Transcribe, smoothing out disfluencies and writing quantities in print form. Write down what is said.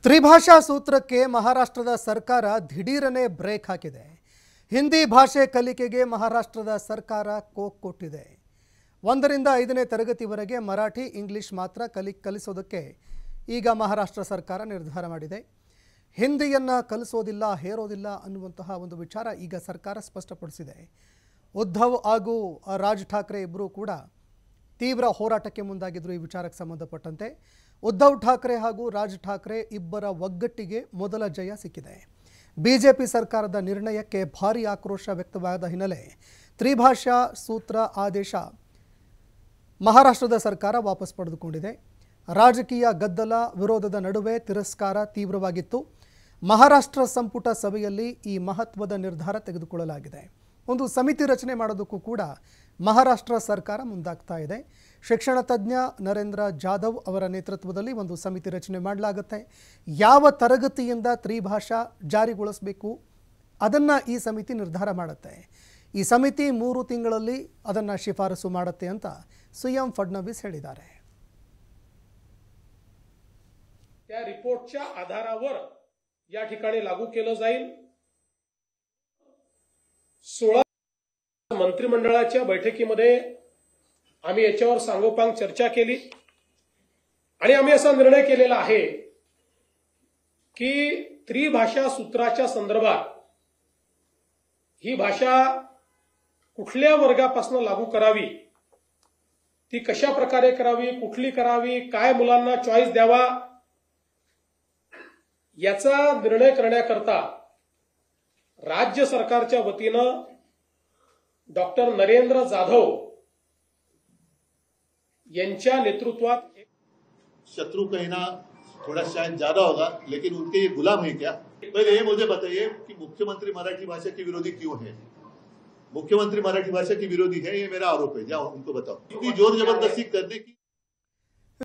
ತ್ರಿಭಾಷಾ ಸೂತ್ರಕ್ಕೆ ಮಹಾರಾಷ್ಟ್ರದ ಸರ್ಕಾರ ದಿಢೀರನೆ ಬ್ರೇಕ್ ಹಾಕಿದೆ. ಹಿಂದಿ ಭಾಷೆ ಕಲಿಕೆಗೆ ಮಹಾರಾಷ್ಟ್ರದ ಸರ್ಕಾರ ಕೋಕ್ ಕೊಟ್ಟಿದೆ. 1ರಿಂದ 5ನೇ ತರಗತಿವರೆಗೆ ಮರಾಠಿ ಇಂಗ್ಲಿಷ್ ಮಾತ್ರ ಕಲಿಸೋದಕ್ಕೆ ಈಗ ಮಹಾರಾಷ್ಟ್ರ ಸರ್ಕಾರ ನಿರ್ಧಾರ ಮಾಡಿದೆ. ಹಿಂದಿಯನ್ನು ಕಲಿಸೋದಿಲ್ಲ, ಹೇರೋದಿಲ್ಲ ಅನ್ನುವಂತಹ ಒಂದು ವಿಚಾರ ಈಗ ಸರ್ಕಾರ ಸ್ಪಷ್ಟಪಡಿಸಿದೆ. ಉದ್ಧವ್ ಹಾಗೂ ರಾಜ್ ಠಾಕ್ರೆ ಇಬ್ಬರೂ ಕೂಡ ತೀವ್ರ ಹೋರಾಟಕ್ಕೆ ಮುಂದಾಗಿದ್ದರು. ಈ ವಿಚಾರಕ್ಕೆ ಸಂಬಂಧಪಟ್ಟಂತೆ ಉದ್ಧವ್ ಠಾಕ್ರೆ ಹಾಗೂ ರಾಜ್ ಠಾಕ್ರೆ ಇಬ್ಬರ ಒಗ್ಗಟ್ಟಿಗೆ ಮೊದಲ ಜಯ ಸಿಕ್ಕಿದೆ. ಬಿಜೆಪಿ ಸರ್ಕಾರದ ನಿರ್ಣಯಕ್ಕೆ ಭಾರೀ ಆಕ್ರೋಶ ವ್ಯಕ್ತವಾದ ಹಿನ್ನೆಲೆ ತ್ರಿಭಾಷಾ ಸೂತ್ರ ಆದೇಶ ಮಹಾರಾಷ್ಟ್ರದ ಸರ್ಕಾರ ವಾಪಸ್ ಪಡೆದುಕೊಂಡಿದೆ. ರಾಜಕೀಯ ಗದ್ದಲ ವಿರೋಧದ ನಡುವೆ ತಿರಸ್ಕಾರ ತೀವ್ರವಾಗಿತ್ತು. ಮಹಾರಾಷ್ಟ್ರ ಸಂಪುಟ ಸಭೆಯಲ್ಲಿ ಈ ಮಹತ್ವದ ನಿರ್ಧಾರ ತೆಗೆದುಕೊಳ್ಳಲಾಗಿದೆ. ಒಂದು ಸಮಿತಿ ರಚನೆ ಮಾಡೋದಕ್ಕೂ ಕೂಡ ಮಹಾರಾಷ್ಟ್ರ ಸರ್ಕಾರ ಮುಂದಾಗ್ತಾ ಇದೆ. ಶಿಕ್ಷಣ ತಜ್ಞ ನರೇಂದ್ರ ಜಾಧವ್ ಅವರ ನೇತೃತ್ವದಲ್ಲಿ ಒಂದು ಸಮಿತಿ ರಚನೆ ಮಾಡಲಾಗುತ್ತೆ. ಯಾವ ತರಗತಿಯಿಂದ ತ್ರಿಭಾಷಾ ಜಾರಿಗೊಳಿಸಬೇಕು ಅದನ್ನು ಈ ಸಮಿತಿ ನಿರ್ಧಾರ ಮಾಡುತ್ತೆ. ಈ ಸಮಿತಿ 3 ತಿಂಗಳಲ್ಲಿ ಅದನ್ನು ಶಿಫಾರಸು ಮಾಡುತ್ತೆ ಅಂತ ಸಿಎಂ ಫಡ್ನವೀಸ್ ಹೇಳಿದ್ದಾರೆ. त्या रिपोर्टच्या आधारावर या ठिकाणी लागू केलं जाईल. 16 मंत्रिमंडळाच्या बैठकीमध्ये आम्ही याच्यावर सांगोपांग चर्चा केली आणि आम्ही असा निर्णय केलेला आहे की त्रिभाषा सूत्राच्या संदर्भात ही भाषा कुठल्या वर्गापासून लागू करावी, ती कशा प्रकारे करावी, कुठली करावी, काय मुलांना चॉईस द्यावा याचा निर्णय करण्याकरता राज्य सरकारच्या वतीनं डॉक्टर नरेंद्र जाधव यांच्या नेतृत्वात शत्रु कहना थोड़ा शायद ज्यादा होगा, लेकिन उनके ये गुलाम है क्या? पहले ये मुझे बताइए कि मुख्यमंत्री मराठी भाषा के विरोधी क्यों है? मुख्यमंत्री मराठी भाषा की विरोधी है, ये मेरा आरोप है। जाओ उनको बताओ। इतनी जोर जबरदस्ती करने की